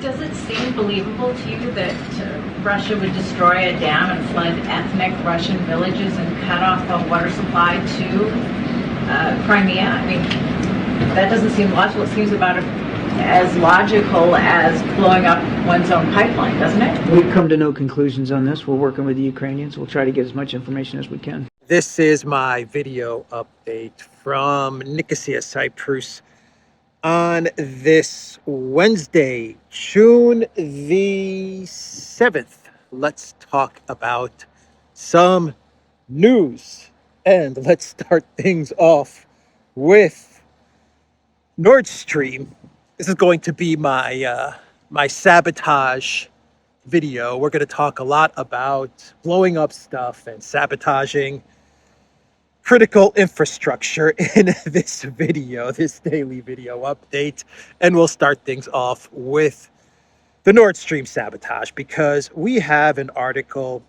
Does it seem believable to you that Russia would destroy a dam and flood ethnic Russian villages and cut off a water supply to Crimea? I mean, that doesn't seem logical. It seems about as logical as blowing up one's own pipeline, doesn't it? We've come to no conclusions on this. We're working with the Ukrainians. We'll try to get as much information as we can. This is my video update from Nicosia, Cyprus on this Wednesday, June the 7th. Let's talk about some news, and let's start things off with Nord Stream. This is going to be my my sabotage video. We're going to talk a lot about blowing up stuff and sabotaging critical infrastructure in this video, this daily video update. And we'll start things off with the Nord Stream sabotage, because we have an article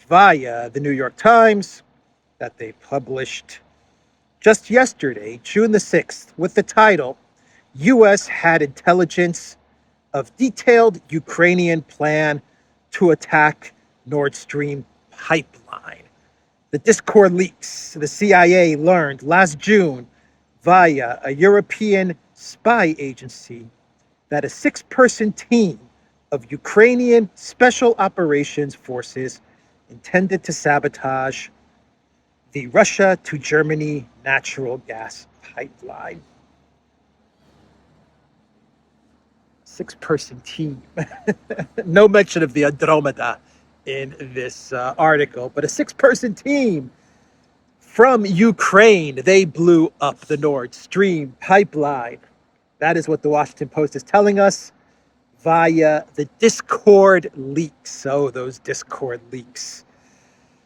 via the New York Times that they published just yesterday, June the 6th, with the title, U.S. had intelligence of detailed Ukrainian plan to attack Nord Stream pipeline. The Discord leaks the CIA learned last June via a European spy agency that a 6-person team of Ukrainian Special Operations Forces intended to sabotage the Russia to Germany natural gas pipeline. 6-person team. No mention of the Andromeda in this article, but a 6-person team from Ukraine. They blew up the Nord Stream pipeline. That is what the Washington Post is telling us via the Discord leaks. So those Discord leaks.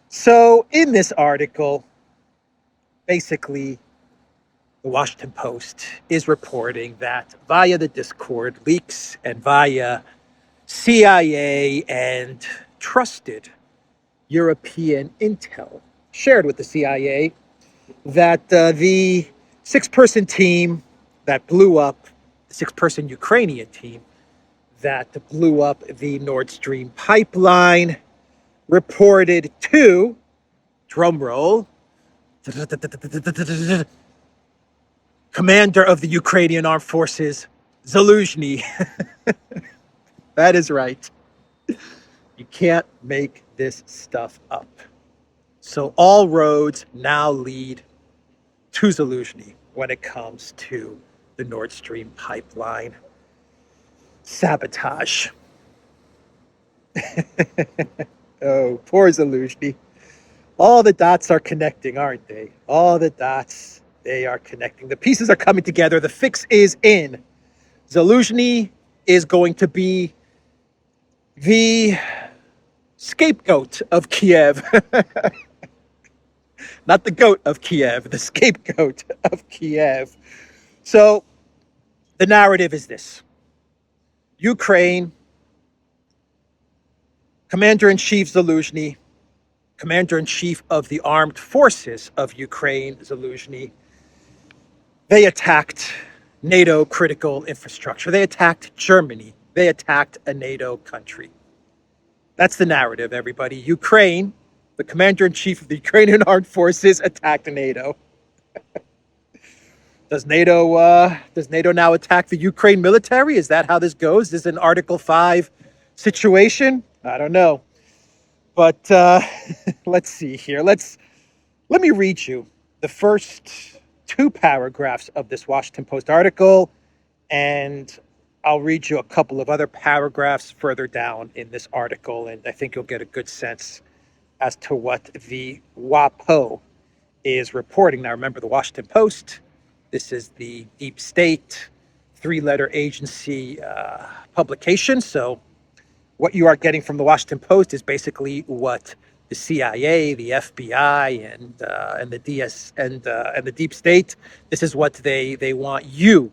So in this article, basically, the Washington Post is reporting that via the Discord leaks and via CIA and trusted European intel shared with the CIA, that the 6-person team that blew up, the 6-person Ukrainian team that blew up the Nord Stream pipeline reported to, drumroll, Commander of the Ukrainian Armed Forces, Zaluzhny. That is right. You can't make this stuff up. So all roads now lead to Zaluzhny when it comes to the Nord Stream pipeline sabotage. Oh, poor Zaluzhny. All the dots are connecting, aren't they? All the dots, they are connecting. The pieces are coming together. The fix is in. Zaluzhny is going to be the scapegoat of Kiev. Not the goat of Kiev, the scapegoat of Kiev. So the narrative is this. Ukraine, Commander-in-Chief Zaluzhny, Commander-in-Chief of the Armed Forces of Ukraine, Zaluzhny, they attacked NATO critical infrastructure. They attacked Germany. They attacked a NATO country. That's the narrative, everybody. Ukraine, the Commander-in-Chief of the Ukrainian Armed Forces, attacked NATO. Does NATO now attack the Ukraine military? Is that how this goes? Is this an Article 5 situation? I don't know. But let's see here. Let me read you the first 2 paragraphs of this Washington Post article, and I'll read you a couple of other paragraphs further down in this article, and I think you'll get a good sense as to what the WAPO is reporting. Now, remember, the Washington Post, this is the deep state, 3-letter agency publication. So what you are getting from the Washington Post is basically what the CIA, the FBI, and the DS and the deep state. This is what they want you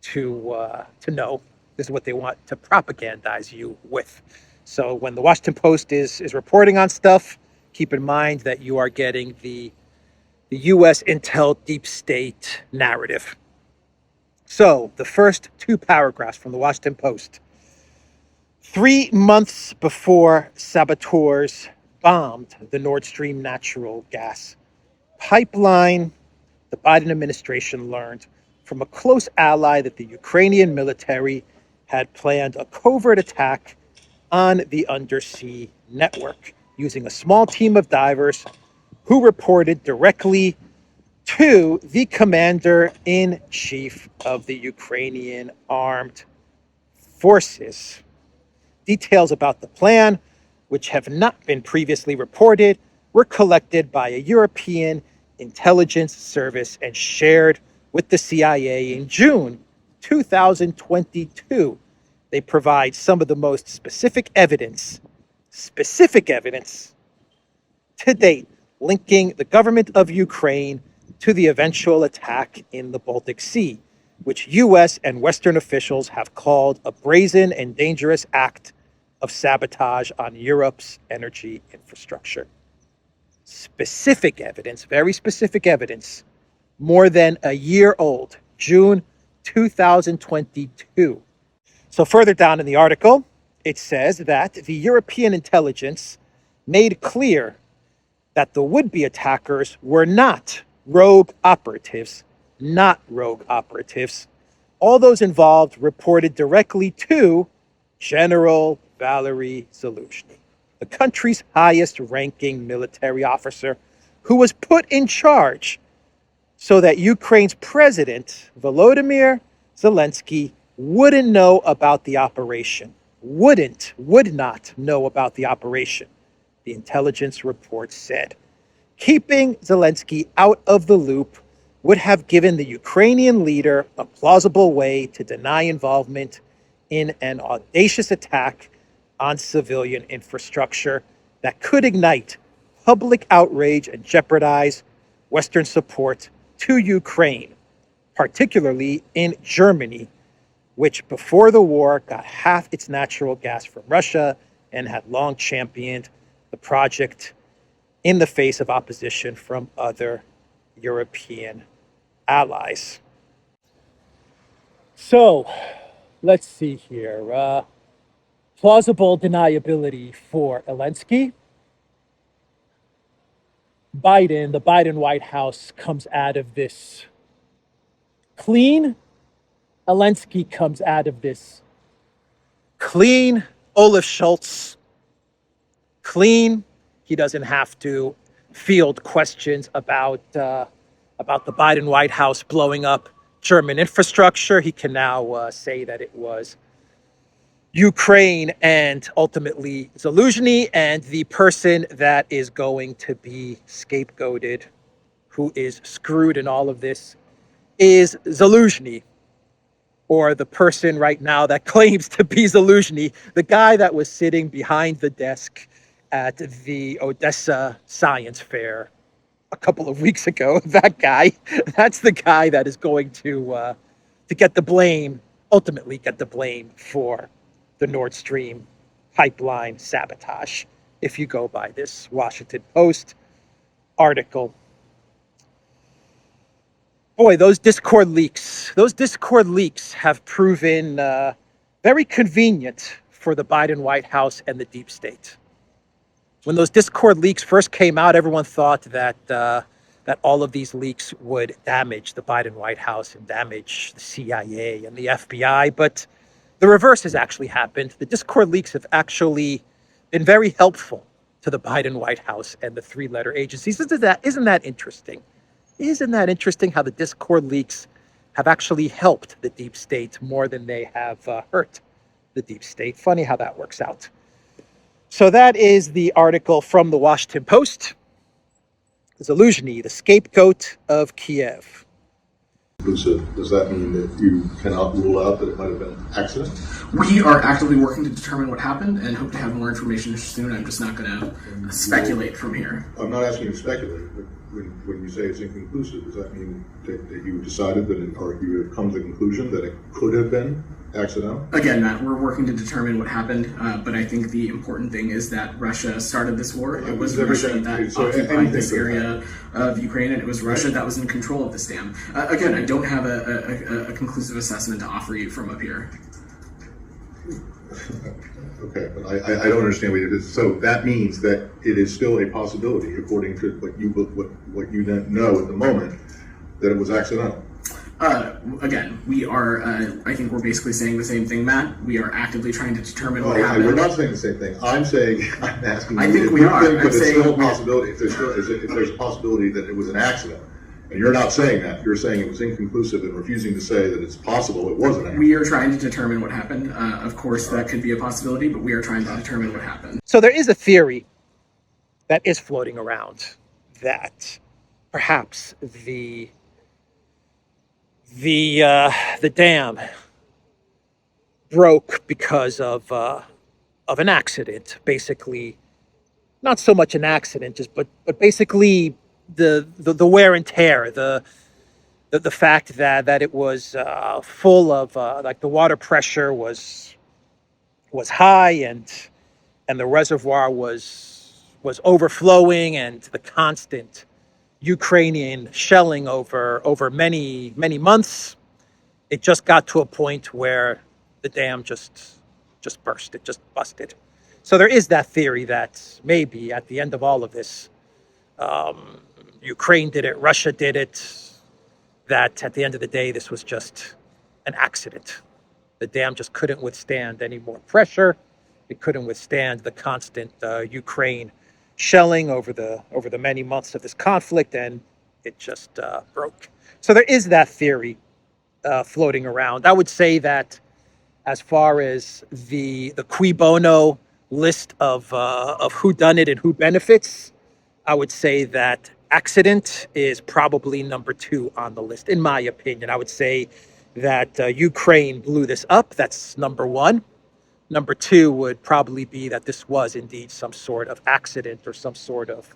to know. This is what they want to propagandize you with. So when the Washington Post is reporting on stuff, keep in mind that you are getting the U.S. intel deep state narrative. So the first 2 paragraphs from the Washington Post. 3 months before saboteurs bombed the Nord Stream natural gas pipeline, the Biden administration learned from a close ally that the Ukrainian military had planned a covert attack on the undersea network using a small team of divers who reported directly to the commander-in-chief of the Ukrainian armed forces. Details about the plan, which have not been previously reported, were collected by a European intelligence service and shared with the CIA in June 2022. They provide some of the most specific evidence to date, linking the government of Ukraine to the eventual attack in the Baltic Sea, which US and Western officials have called a brazen and dangerous act of sabotage on Europe's energy infrastructure. Specific evidence, very specific evidence, more than a year old, June 2022. So further down in the article, it says that the European intelligence made clear that the would-be attackers were not rogue operatives. All those involved reported directly to General Valery Zaluzhny, the country's highest-ranking military officer, who was put in charge so that Ukraine's president, Volodymyr Zelensky, wouldn't know about the operation. Would not know about the operation, the intelligence report said. Keeping Zelensky out of the loop would have given the Ukrainian leader a plausible way to deny involvement in an audacious attack on civilian infrastructure that could ignite public outrage and jeopardize Western support to Ukraine, particularly in Germany, which before the war got half its natural gas from Russia and had long championed the project in the face of opposition from other European allies. So, let's see here. Plausible deniability for Zelensky. The Biden White House comes out of this clean. Zelensky comes out of this clean. Olaf Scholz, clean. He doesn't have to field questions about the Biden White House blowing up German infrastructure. He can now say that it was Ukraine and ultimately Zaluzhny, and the person that is going to be scapegoated, who is screwed in all of this, is Zaluzhny, or the person right now that claims to be Zaluzhny, the guy that was sitting behind the desk at the ODYSEE science fair a couple of weeks ago. That guy, that's the guy that is going to get the blame, ultimately get the blame for the Nord Stream pipeline sabotage, if you go by this Washington Post article. Boy, those Discord leaks have proven very convenient for the Biden White House and the deep state. When those Discord leaks first came out, everyone thought that all of these leaks would damage the Biden White House and damage the CIA and the FBI, but the reverse has actually happened. The Discord leaks have actually been very helpful to the Biden White House and the three-letter agencies. Isn't that interesting? Isn't that interesting how the Discord leaks have actually helped the deep state more than they have hurt the deep state? Funny how that works out. So that is the article from the Washington Post. Zaluzhny, the scapegoat of Kiev. Does that mean that you cannot rule out that it might have been an accident? We are actively working to determine what happened and hope to have more information soon. I'm just not going to speculate from here. I'm not asking you to speculate, but when you say it's inconclusive, does that mean that you decided that or you have come to the conclusion that it could have been accidental? Again, Matt, we're working to determine what happened, but I think the important thing is that Russia started this war. It was Russia that occupied this area of Ukraine, and it was Russia that was in control of this dam. Again, I don't have a conclusive assessment to offer you from up here. Okay, but I don't understand what it is. So that means that it is still a possibility, according to what you know at the moment, that it was accidental. Again, we are, I think we're basically saying the same thing, Matt. We are actively trying to determine what We're happened. not saying the same thing. I'm asking I you think if we you are. think I'm that it's saying still a possibility, if there's a possibility that it was an accident. And you're not saying that. You're saying it was inconclusive and refusing to say that it's possible it was an accident. We are trying to determine what happened. Of course, that could be a possibility, but we are trying to determine what happened. So there is a theory that is floating around that perhaps the dam broke because of an accident. Basically, not so much an accident, but basically the wear and tear, the fact that it was full of like the water pressure was high and the reservoir was overflowing, and the constant Ukrainian shelling over many months, it just got to a point where the dam just burst. It just busted. So there is that theory that maybe at the end of all of this, Ukraine did it, Russia did it. That at the end of the day, this was just an accident. The dam just couldn't withstand any more pressure. It couldn't withstand the constant Ukraine shelling over the many months of this conflict, and it just broke. So there is that theory floating around. I would say that as far as the cui bono list of who done it and who benefits, I would say that accident is probably number 2 on the list, in my opinion. I would say that Ukraine blew this up. That's number 1. Number 2 would probably be that this was indeed some sort of accident or some sort of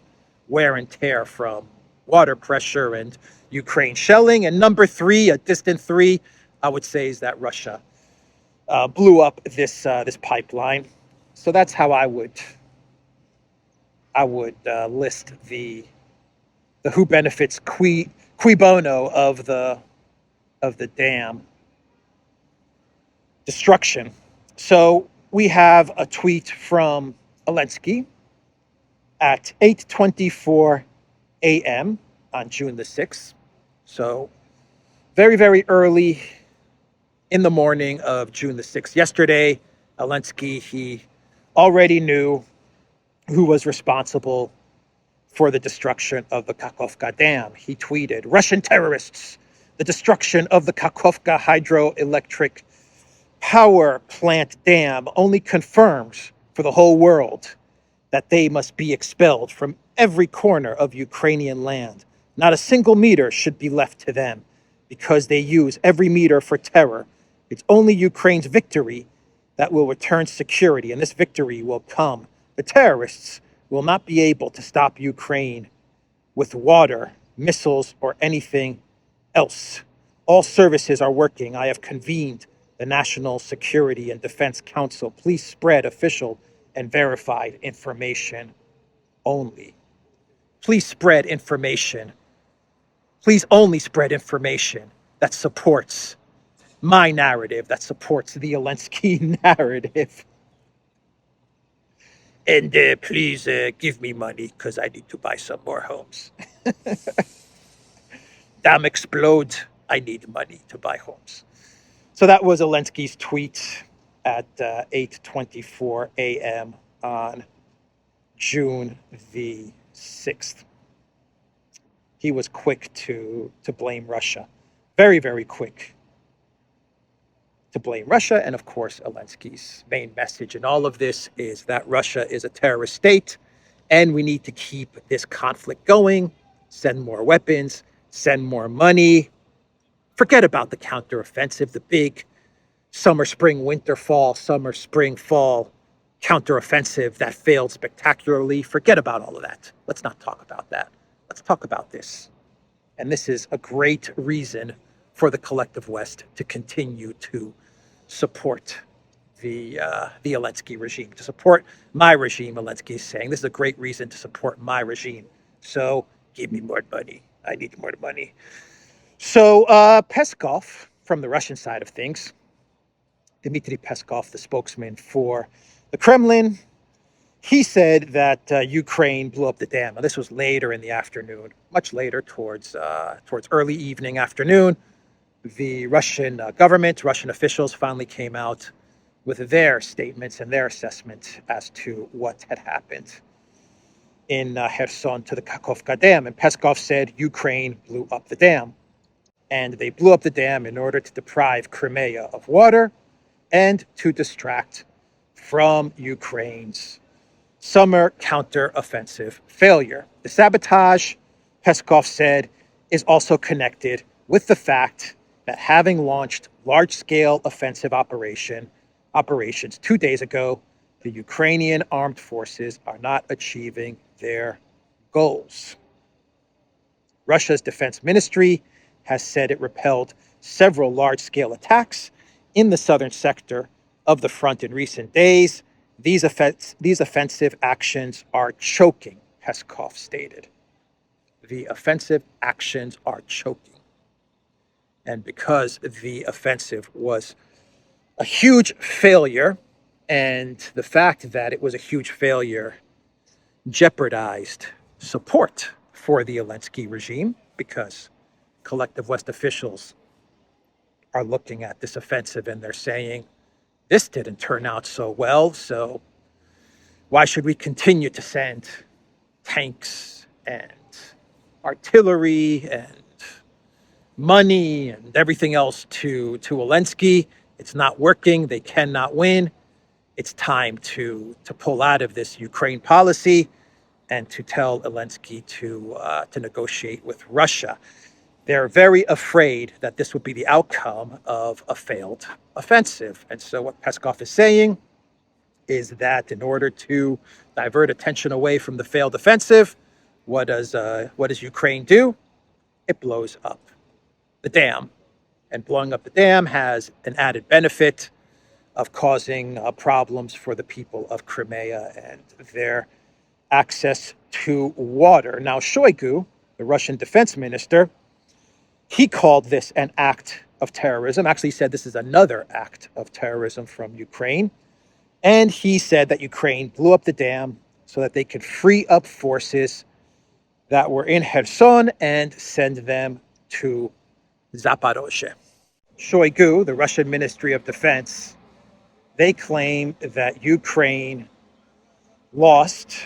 wear and tear from water pressure and Ukraine shelling. And number 3, a distant 3, I would say is that Russia blew up this pipeline. So that's how I would list the who benefits cui bono of the dam destruction. So we have a tweet from Zelensky at 8:24 a.m. on June the 6th. So very, very early in the morning of June the 6th. Yesterday, Zelensky, he already knew who was responsible for the destruction of the Kakhovka Dam. He tweeted, "Russian terrorists, the destruction of the Kakhovka hydroelectric power plant dam only confirms for the whole world that they must be expelled from every corner of Ukrainian land. Not a single meter should be left to them because they use every meter for terror. It's only Ukraine's victory that will return security, and this victory will come. The terrorists will not be able to stop Ukraine with water, missiles, or anything else. All services are working. I have convened the National Security and Defense Council. Please spread official and verified information only. Please spread information. Please only spread information that supports my narrative, that supports the Zelensky narrative. And please give me money because I need to buy some more homes. Damn explode. I need money to buy homes." So that was Zelensky's tweet at 8:24 a.m. on June the 6th. He was quick to blame Russia. Very, very quick to blame Russia. And of course, Zelensky's main message in all of this is that Russia is a terrorist state and we need to keep this conflict going, send more weapons, send more money. Forget about the counteroffensive, the big summer, spring, winter, fall, summer, spring, fall counteroffensive that failed spectacularly. Forget about all of that. Let's not talk about that. Let's talk about this. And this is a great reason for the collective West to continue to support the Zelensky regime, to support my regime. Zelensky is saying this is a great reason to support my regime. So give me more money. I need more money. So Peskov, from the Russian side of things, Dmitry Peskov, the spokesman for the Kremlin, he said that Ukraine blew up the dam. Now, this was later in the afternoon, much later, towards early evening afternoon. The Russian government, Russian officials finally came out with their statements and their assessment as to what had happened in Kherson to the Kakhovka Dam. And Peskov said Ukraine blew up the dam. And they blew up the dam in order to deprive Crimea of water and to distract from Ukraine's summer counteroffensive failure. The sabotage, Peskov said, is also connected with the fact that having launched large-scale offensive operations 2 days ago, the Ukrainian armed forces are not achieving their goals. Russia's defense ministry has said it repelled several large-scale attacks in the southern sector of the front in recent days. These offensive actions are choking, Peskov stated. The offensive actions are choking. And because the offensive was a huge failure, and the fact that it was a huge failure jeopardized support for the Zelensky regime, because collective West officials are looking at this offensive and they're saying, this didn't turn out so well, so why should we continue to send tanks and artillery and money and everything else to Zelensky? It's not working. They cannot win. It's time to pull out of this Ukraine policy and to tell Zelensky to negotiate with Russia. They're very afraid that this would be the outcome of a failed offensive. And so what Peskov is saying is that in order to divert attention away from the failed offensive, what does Ukraine do? It blows up the dam. And blowing up the dam has an added benefit of causing problems for the people of Crimea and their access to water. Now, Shoigu, the Russian defense minister, he called this an act of terrorism. Actually, he said this is another act of terrorism from Ukraine. And he said that Ukraine blew up the dam so that they could free up forces that were in Kherson and send them to Zaporozhye. Shoigu, the Russian Ministry of Defense, they claim that Ukraine lost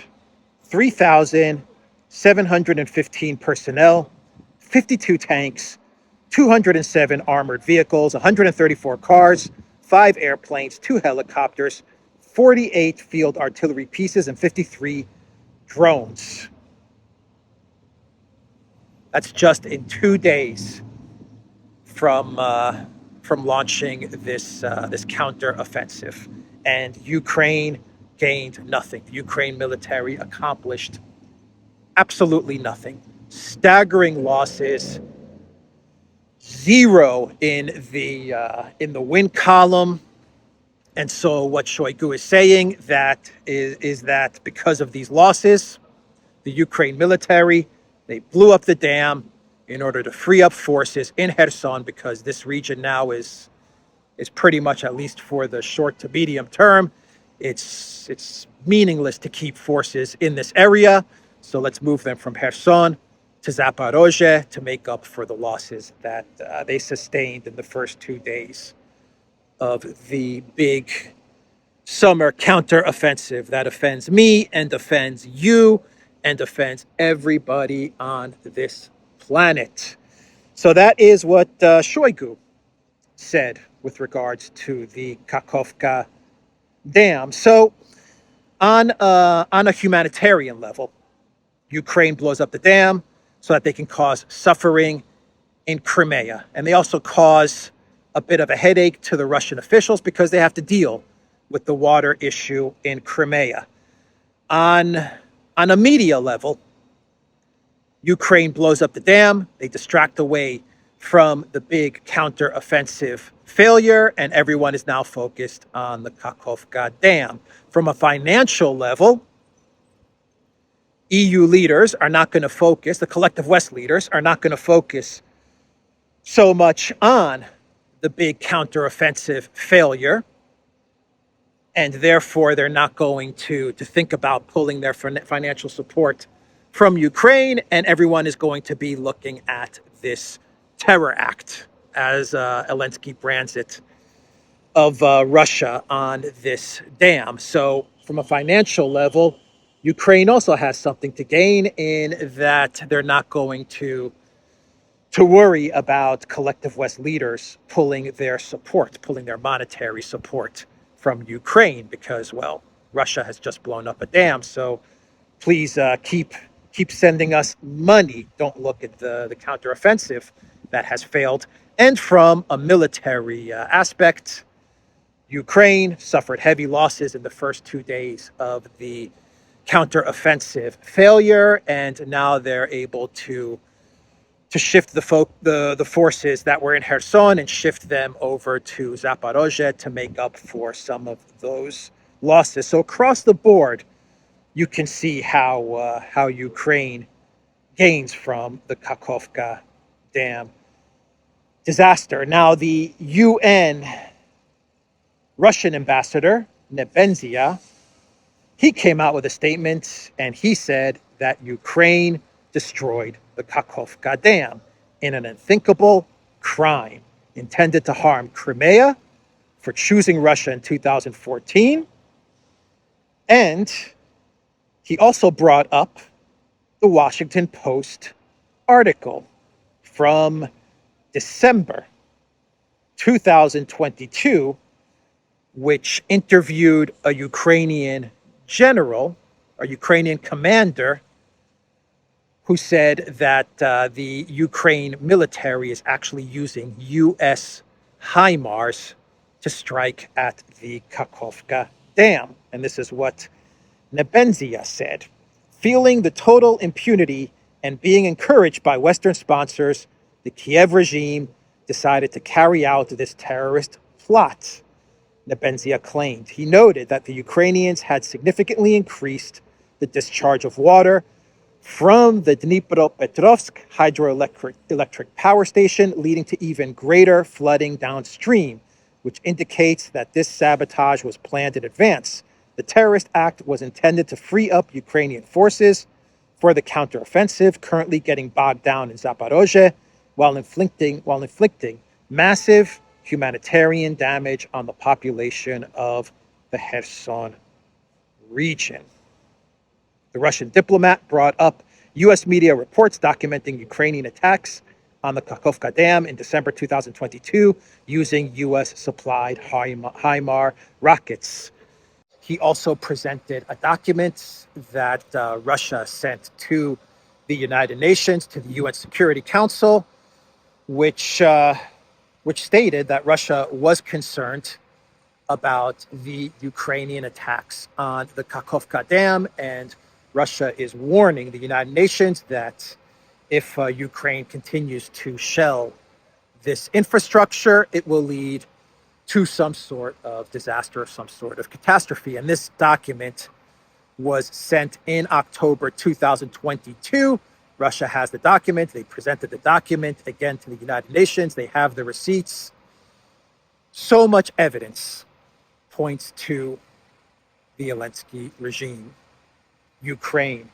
3,715 personnel, 52 tanks, 207 armored vehicles, 134 cars, 5 airplanes, 2 helicopters, 48 field artillery pieces, and 53 drones. That's just in 2 days from launching this counteroffensive, and Ukraine gained nothing. The Ukraine military accomplished absolutely nothing. Staggering losses, 0 in the win column. And so what Shoigu is saying is that because of these losses, the Ukraine military, they blew up the dam in order to free up forces in Kherson, because this region now is pretty much, at least for the short to medium term, it's meaningless to keep forces in this area. So let's move them from Kherson to Zaporozhye to make up for the losses that they sustained in the first 2 days of the big summer counteroffensive that offends me and offends you and offends everybody on this planet. So that is what Shoigu said with regards to the Kakhovka dam. So on a humanitarian level, Ukraine blows up the dam so that they can cause suffering in Crimea. And they also cause a bit of a headache to the Russian officials because they have to deal with the water issue in Crimea. On a media level, Ukraine blows up the dam. They distract away from the big counteroffensive failure, and everyone is now focused on the Kakhovka dam. From a financial level, EU leaders are not going to focus, the collective West leaders are not going to focus so much on the big counteroffensive failure, and therefore they're not going to think about pulling their financial support from Ukraine, and everyone is going to be looking at this terror act, as Zelensky brands it, of Russia on this dam. So from a financial level, Ukraine also has something to gain in that they're not going to worry about collective West leaders pulling their support, pulling their monetary support from Ukraine, because, well, Russia has just blown up a dam. So please keep sending us money. Don't look at the counteroffensive that has failed. And from a military aspect, Ukraine suffered heavy losses in the first 2 days of the counteroffensive failure, and now they're able to shift the forces that were in Kherson and shift them over to Zaporozhye to make up for some of those losses. So across the board, you can see how Ukraine gains from the Kakhovka dam disaster. Now, the UN Russian ambassador, Nebenzia, he came out with a statement, and he said that Ukraine destroyed the Kakhovka dam in an unthinkable crime intended to harm Crimea for choosing Russia in 2014. And he also brought up the Washington Post article from December 2022, which interviewed a Ukrainian general, a Ukrainian commander, who said that the Ukraine military is actually using U.S. HIMARS to strike at the Kakhovka dam. And this is what Nebenzia said. Feeling the total impunity and being encouraged by Western sponsors, the Kiev regime decided to carry out this terrorist plot, Nebenzia claimed. He noted that the Ukrainians had significantly increased the discharge of water from the Dnipropetrovsk hydroelectric power station, leading to even greater flooding downstream, which indicates that this sabotage was planned in advance. The terrorist act was intended to free up Ukrainian forces for the counteroffensive, currently getting bogged down in Zaporozhye, while inflicting massive humanitarian damage on the population of the Kherson region. The Russian diplomat brought up U.S. media reports documenting Ukrainian attacks on the Kakhovka Dam in December 2022 using U.S.-supplied HIMARS rockets. He also presented a document that Russia sent to the United Nations, to the UN Security Council, which stated that Russia was concerned about the Ukrainian attacks on the Kakhovka Dam, and Russia is warning the United Nations that if Ukraine continues to shell this infrastructure, it will lead to some sort of disaster, some sort of catastrophe. And this document was sent in October 2022. Russia has the document. They presented the document again to the United Nations. They have the receipts. So much evidence points to the Zelensky regime, Ukraine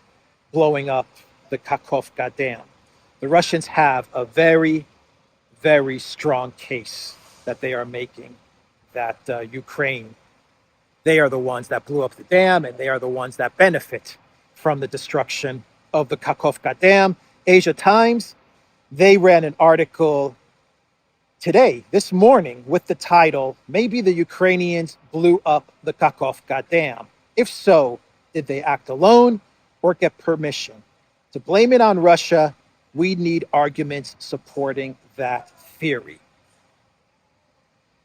blowing up the Kakhovka Dam. The Russians have a very, very strong case that they are making that Ukraine, they are the ones that blew up the dam, and they are the ones that benefit from the destruction of the Kakhovka Dam. Asia Times, they ran an article today, this morning, with the title, "Maybe the Ukrainians blew up the Kakhovka Dam. If so, did they act alone or get permission? To blame it on Russia, we need arguments supporting that theory."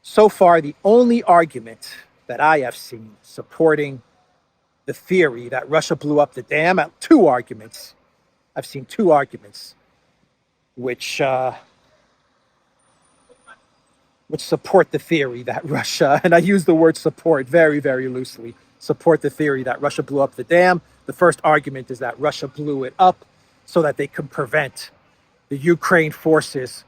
So far, the only argument that I have seen supporting the theory that Russia blew up the dam, two arguments. I've seen two arguments which support the theory that Russia, and I use the word support very, very loosely, support the theory that Russia blew up the dam. The first argument is that Russia blew it up so that they could prevent the Ukraine forces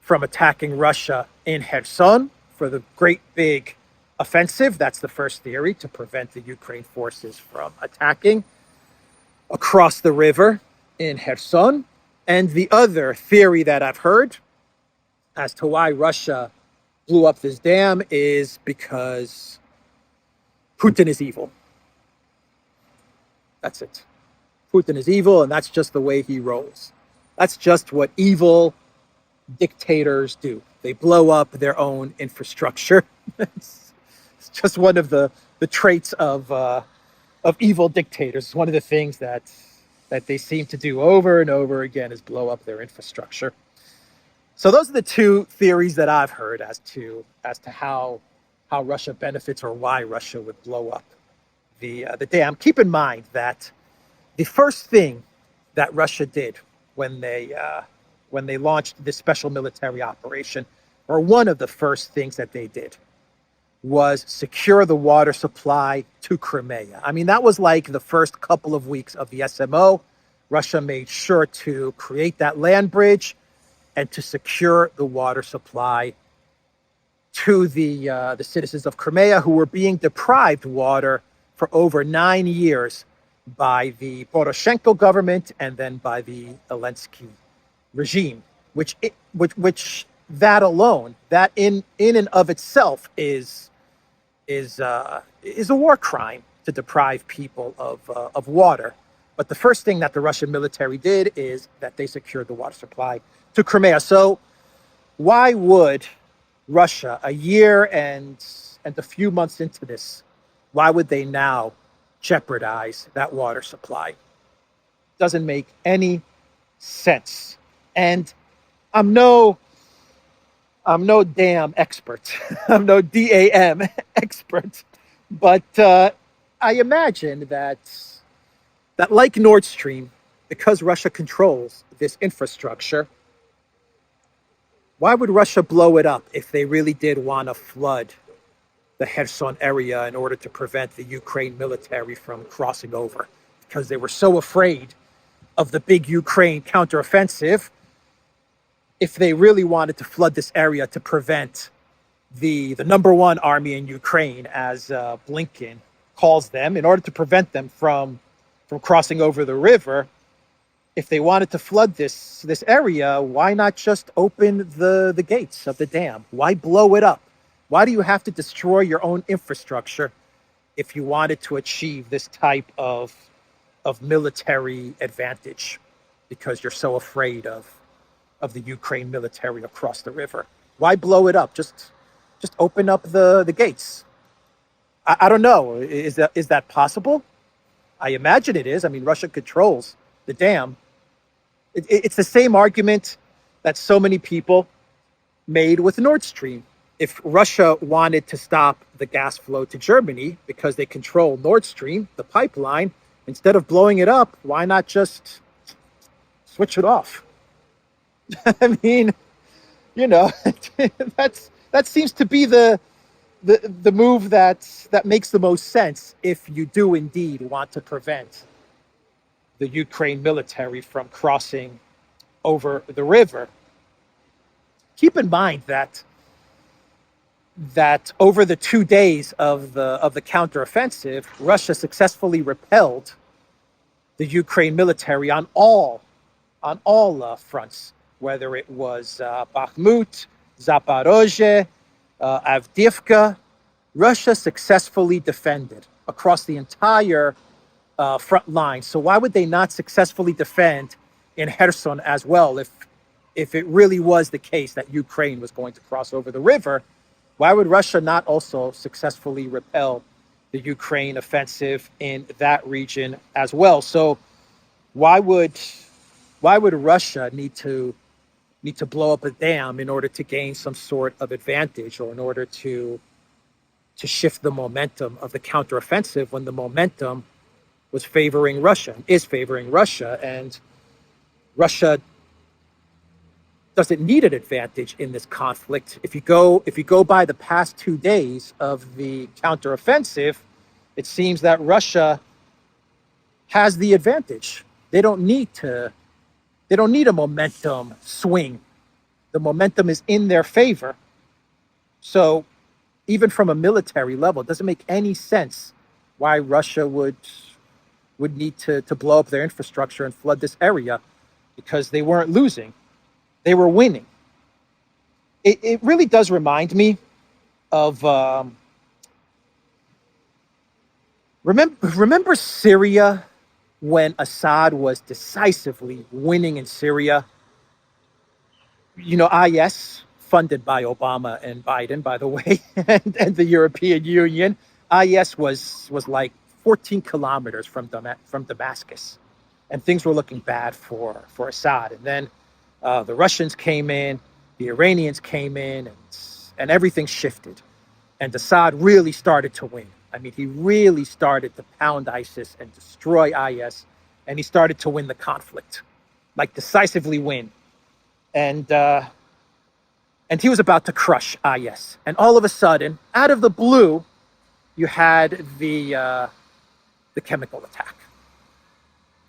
from attacking Russia in Kherson for the great big offensive. That's the first theory, to prevent the Ukraine forces from attacking across the river in Kherson. And the other theory that I've heard as to why Russia blew up this dam is because Putin is evil. That's it. Putin is evil, and that's just the way he rolls. That's just what evil dictators do. They blow up their own infrastructure. It's just one of the traits of evil dictators. It's one of the things that they seem to do over and over again is blow up their infrastructure. So those are the two theories that I've heard as to how Russia benefits, or why Russia would blow up the dam. Keep in mind that the first thing that Russia did when they launched this special military operation, or one of the first things that they did, was secure the water supply to Crimea. I mean, that was like the first couple of weeks of the SMO. Russia made sure to create that land bridge and to secure the water supply to the citizens of Crimea, who were being deprived water for over 9 years by the Poroshenko government and then by the Zelensky regime, which that alone, that in and of itself is a war crime, to deprive people of water. But the first thing that the Russian military did is that they secured the water supply to Crimea. So why would Russia, a year and a few months into this, why would they now jeopardize that water supply? Doesn't make any sense. And I'm no dam expert. I'm no DAM expert. But I imagine that like Nord Stream, because Russia controls this infrastructure, why would Russia blow it up if they really did want to flood the Kherson area in order to prevent the Ukraine military from crossing over? Because they were so afraid of the big Ukraine counteroffensive. If they really wanted to flood this area to prevent the number one army in Ukraine, as Blinken calls them, in order to prevent them from crossing over the river, if they wanted to flood this area, why not just open the gates of the dam? Why blow it up? Why do you have to destroy your own infrastructure if you wanted to achieve this type of military advantage? Because you're so afraid of the Ukraine military across the river. Why blow it up? Just open up the gates. I don't know. Is that possible? I imagine it is. I mean, Russia controls the dam. It's the same argument that so many people made with Nord Stream. If Russia wanted to stop the gas flow to Germany because they control Nord Stream, the pipeline, instead of blowing it up, why not just switch it off? I mean, that seems to be the move that makes the most sense if you do indeed want to prevent the Ukraine military from crossing over the river. Keep in mind that over the 2 days of the counteroffensive, Russia successfully repelled the Ukraine military on all fronts, whether it was Bakhmut, Zaporozhye, Avdiivka. Russia successfully defended across the entire front line. So why would they not successfully defend in Kherson as well? If it really was the case that Ukraine was going to cross over the river, why would Russia not also successfully repel the Ukraine offensive in that region as well? So why would Russia need to blow up a dam in order to gain some sort of advantage, or in order to shift the momentum of the counteroffensive, when the momentum was favoring Russia, is favoring Russia, and Russia doesn't need an advantage in this conflict. If you go by the past 2 days of the counteroffensive, it seems that Russia has the advantage. They don't need a momentum swing. The momentum is in their favor. So even from a military level, it doesn't make any sense why Russia would need to blow up their infrastructure and flood this area, because they weren't losing, they were winning. It really does remind me of remember Syria, when Assad was decisively winning in Syria. You know, IS, funded by Obama and Biden, by the way, and the European Union. IS was like 14 kilometers from Damascus, and things were looking bad for Assad. And then the Russians came in, the Iranians came in, and everything shifted. And Assad really started to win. I mean, he really started to pound ISIS and destroy IS, and he started to win the conflict, like decisively win. And he was about to crush IS. And all of a sudden, out of the blue, you had the chemical attack.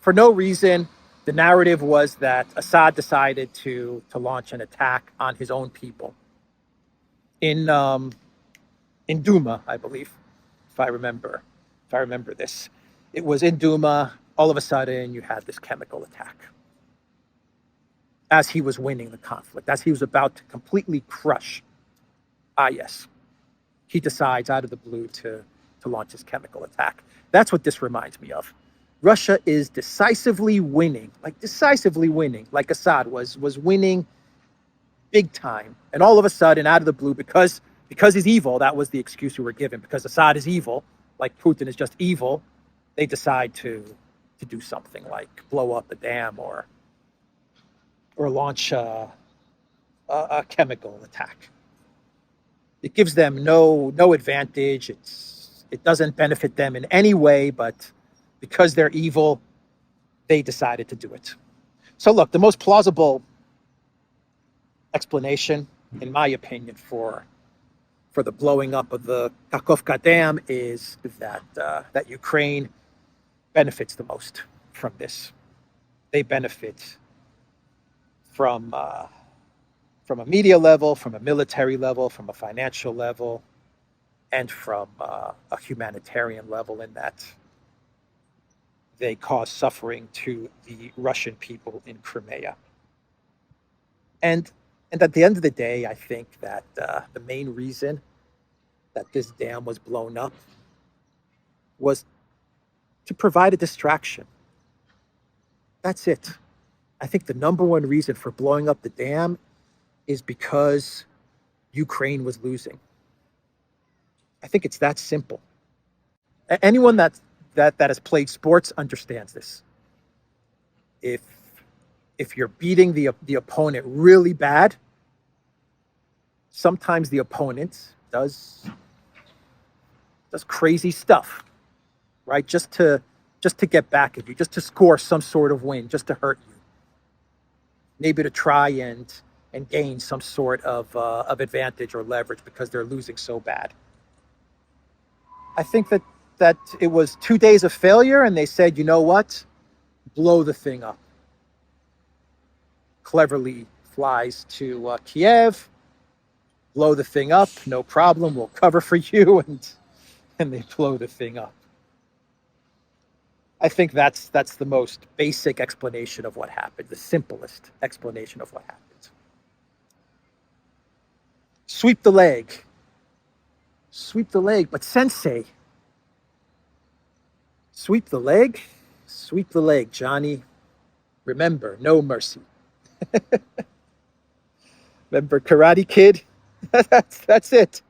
For no reason, the narrative was that Assad decided to launch an attack on his own people in Duma, I believe, if I remember this. It was in Duma. All of a sudden, you had this chemical attack as he was winning the conflict, as he was about to completely crush IS. He decides out of the blue to launch his chemical attack. That's what this reminds me of. Russia is decisively winning, like Assad was winning big time. And all of a sudden, out of the blue, because he's evil, that was the excuse we were given, because Assad is evil, like Putin is just evil, they decide to do something like blow up a dam or launch a chemical attack. It gives them no advantage. It doesn't benefit them in any way, but because they're evil, they decided to do it. So look, the most plausible explanation, in my opinion, for the blowing up of the Kakhovka Dam is that Ukraine benefits the most from this. They benefit from a media level, from a military level, from a financial level, and from a humanitarian level, in that they cause suffering to the Russian people in Crimea. And at the end of the day, I think that the main reason that this dam was blown up was to provide a distraction. That's it. I think the number one reason for blowing up the dam is because Ukraine was losing. I think it's that simple. Anyone that has played sports understands this. If you're beating the opponent really bad, sometimes the opponent does crazy stuff, right? Just to get back at you, just to score some sort of win, just to hurt you, maybe to try and gain some sort of advantage or leverage because they're losing so bad. I think that it was 2 days of failure, and they said, you know what? Blow the thing up. Cleverly flies to Kiev, blow the thing up, no problem, we'll cover for you, and they blow the thing up. I think that's the most basic explanation of what happened, the simplest explanation of what happened. Sweep the leg, but sensei, sweep the leg, Johnny. Remember, no mercy. Remember Karate Kid? That's it.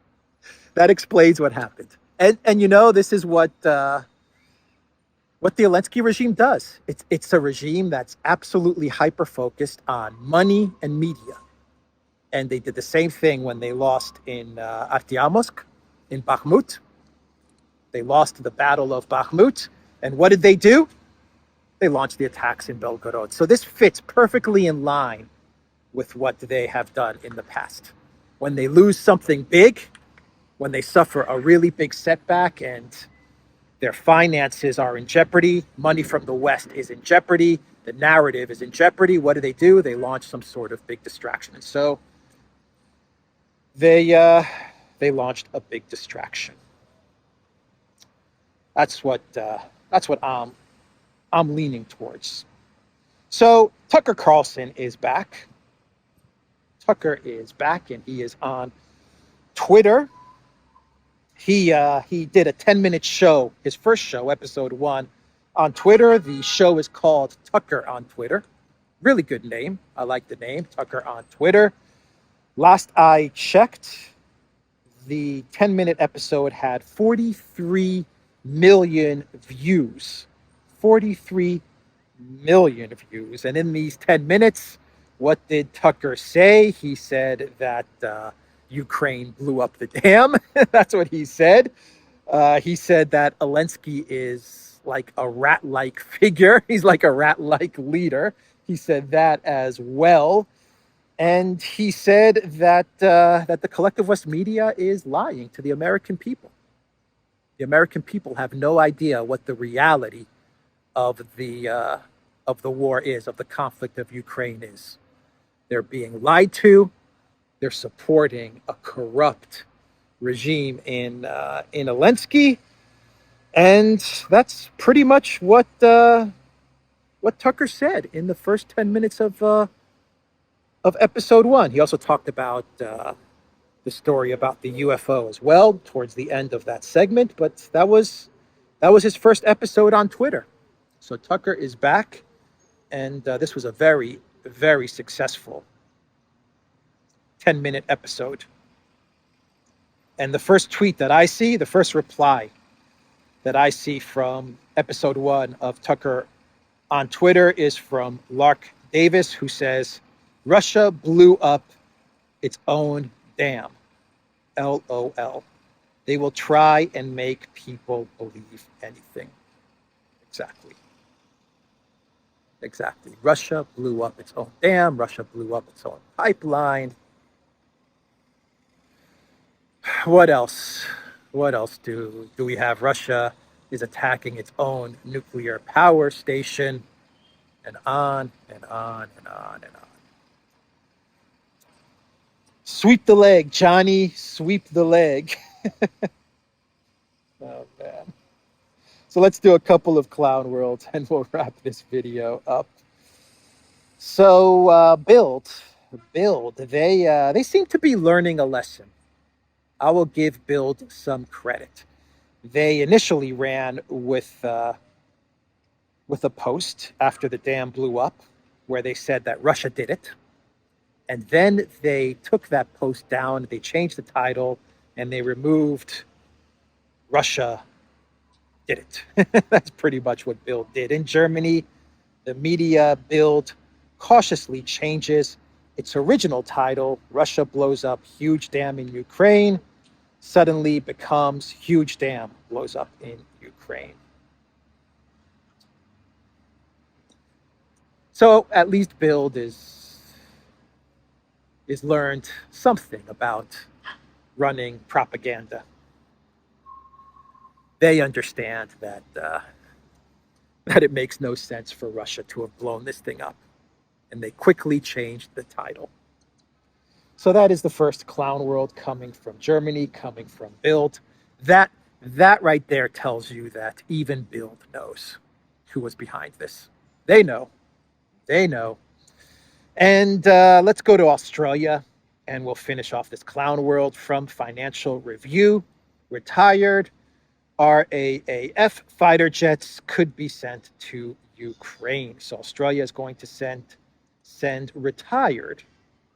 That explains what happened. And you know, this is what the Zelensky regime does. It's a regime that's absolutely hyper-focused on money and media. And they did the same thing when they lost in Artyomovsk, in Bakhmut. They lost the Battle of Bakhmut. And what did they do? They launched the attacks in Belgorod. So this fits perfectly in line with what they have done in the past. When they lose something big, when they suffer a really big setback and their finances are in jeopardy, money from the West is in jeopardy, the narrative is in jeopardy, what do? They launch some sort of big distraction. And so they they launched a big distraction. That's what I'm leaning towards. So Tucker Carlson is back. Tucker is back, and he is on Twitter. He did a 10-minute show, his first show, episode 1, on Twitter. The show is called Tucker on Twitter. Really good name. I like the name, Tucker on Twitter. Last I checked, the 10-minute episode had 43 million views. 43 million views. And in these 10 minutes, what did Tucker say? He said that Ukraine blew up the dam. That's what he said. He said that Zelensky is like a rat-like figure. He's like a rat-like leader. He said that as well. And he said that that the collective West media is lying to the American people. The American people have no idea what the reality of the war is, of the conflict of Ukraine is. They're being lied to. They're supporting a corrupt regime in Zelensky, and that's pretty much what Tucker said in the first 10 minutes of episode 1. He also talked about the story about the UFO as well towards the end of that segment, but that was his first episode on Twitter. So Tucker is back, and this was a very, very successful 10-minute episode. And the first tweet that I see, the first reply that I see from episode 1 of Tucker on Twitter is from Lark Davis, who says, "Russia blew up its own dam. LOL. They will try and make people believe anything." Exactly. Russia blew up its own dam. Russia blew up its own pipeline. What else? What else do we have? Russia is attacking its own nuclear power station, and on and on and on and on. Sweep the leg, Johnny. Sweep the leg. Oh, man. So let's do a couple of clown worlds and we'll wrap this video up. So Build, they seem to be learning a lesson. I will give Build some credit. They initially ran with a post after the dam blew up where they said that Russia did it. And then they took that post down, they changed the title, and they removed Russia did it. That's pretty much what Build did. In Germany, the media Build cautiously changes its original title, Russia blows up huge dam in Ukraine, suddenly becomes huge dam blows up in Ukraine. So at least Build is learned something about running propaganda. They understand that it makes no sense for Russia to have blown this thing up, and they quickly changed the title. So that is the first clown world coming from Germany, coming from Build. That right there tells you that even Build knows who was behind this. They know. And let's go to Australia, and we'll finish off this clown world from Financial Review. Retired RAAF fighter jets could be sent to Ukraine. So Australia is going to send retired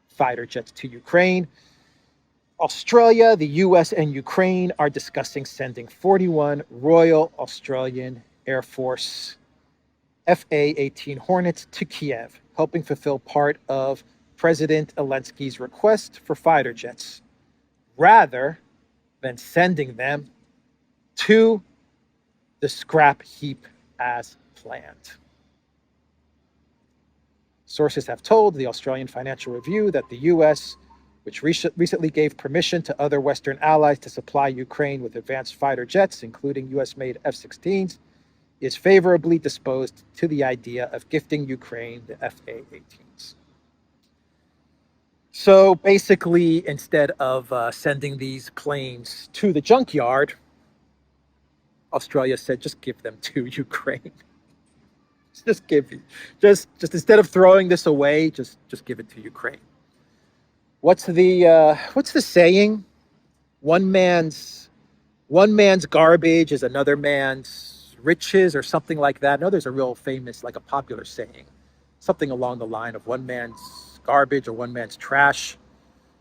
fighter jets to Ukraine. Australia, the US, and Ukraine are discussing sending 41 Royal Australian Air Force FA-18 Hornets to Kiev, helping fulfill part of President Zelensky's request for fighter jets, rather than sending them to the scrap heap as planned. Sources have told the Australian Financial Review that the US, which recently gave permission to other Western allies to supply Ukraine with advanced fighter jets, including US-made F-16s, is favorably disposed to the idea of gifting Ukraine the FA-18s. So basically, instead of sending these planes to the junkyard, Australia said, just give them to Ukraine. Just instead of throwing this away, just give it to Ukraine. What's the saying? One man's garbage is another man's riches, or something like that. No, there's a real famous, like a popular saying, something along the line of one man's garbage or one man's trash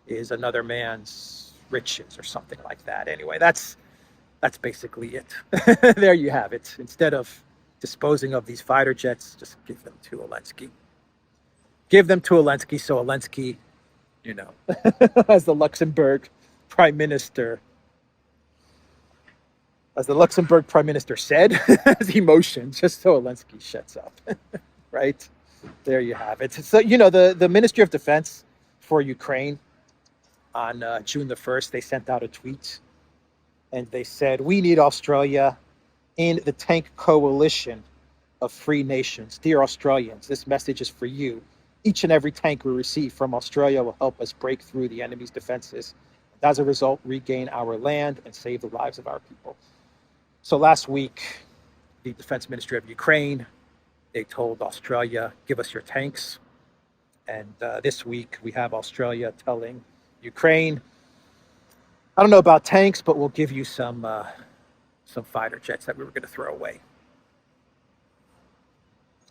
is another man's riches, or something like that. Anyway, that's basically it. There you have it. Instead of disposing of these fighter jets, just give them to Zelensky. Give them to Zelensky, so Zelensky, as the Luxembourg Prime Minister said, as he motioned, just so Zelensky shuts up. Right? There you have it. So, the Ministry of Defense for Ukraine on June the 1st, they sent out a tweet and they said, we need Australia in the tank coalition of free nations. Dear Australians, this message is for you. Each and every tank we receive from Australia will help us break through the enemy's defenses. And as a result, regain our land and save the lives of our people. So last week, the Defense Ministry of Ukraine, they told Australia, give us your tanks. And this week, we have Australia telling Ukraine, I don't know about tanks, but we'll give you some fighter jets that we were going to throw away.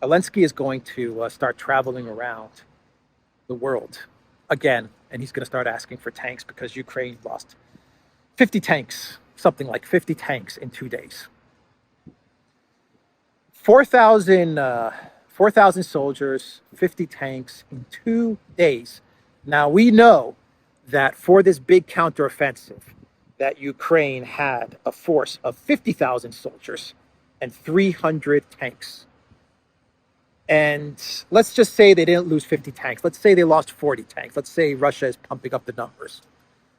Zelensky is going to start traveling around the world again, and he's going to start asking for tanks because Ukraine lost 50 tanks, something like 50 tanks in 2 days. 4,000 soldiers, 50 tanks in 2 days. Now, we know that for this big counteroffensive, that Ukraine had a force of 50,000 soldiers and 300 tanks. And let's just say they didn't lose 50 tanks. Let's say they lost 40 tanks. Let's say Russia is pumping up the numbers.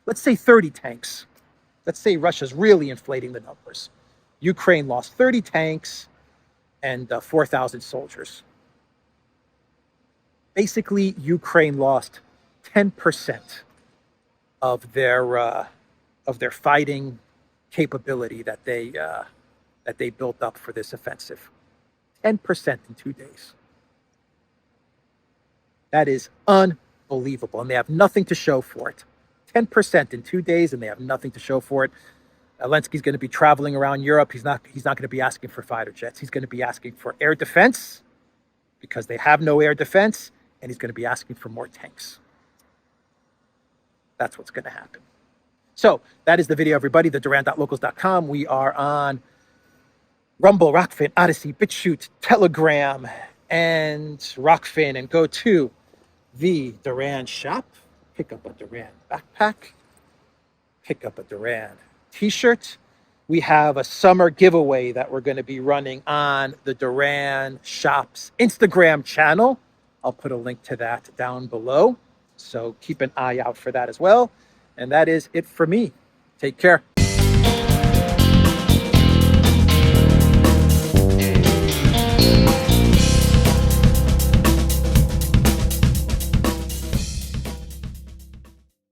Let's say 30 tanks. Let's say Russia's really inflating the numbers. Ukraine lost 30 tanks and 4,000 soldiers. Basically, Ukraine lost 10% of their fighting capability that they built up for this offensive. 10% in 2 days. That is unbelievable, and they have nothing to show for it. 10% in 2 days, and they have nothing to show for it. Zelensky's going to be traveling around Europe. He's not going to be asking for fighter jets. He's going to be asking for air defense because they have no air defense, and he's going to be asking for more tanks. That's what's going to happen. So that is the video, everybody. The Duran.locals.com. We are on Rumble, Rockfin, ODYSEE, BitChute, Telegram, and Rockfin, and go to the Duran shop. Pick up a Duran backpack. Pick up a Duran t-shirt. We have a summer giveaway that we're going to be running on the Duran shop's Instagram channel. I'll put a link to that down below. So keep an eye out for that as well. And that is it for me. Take care.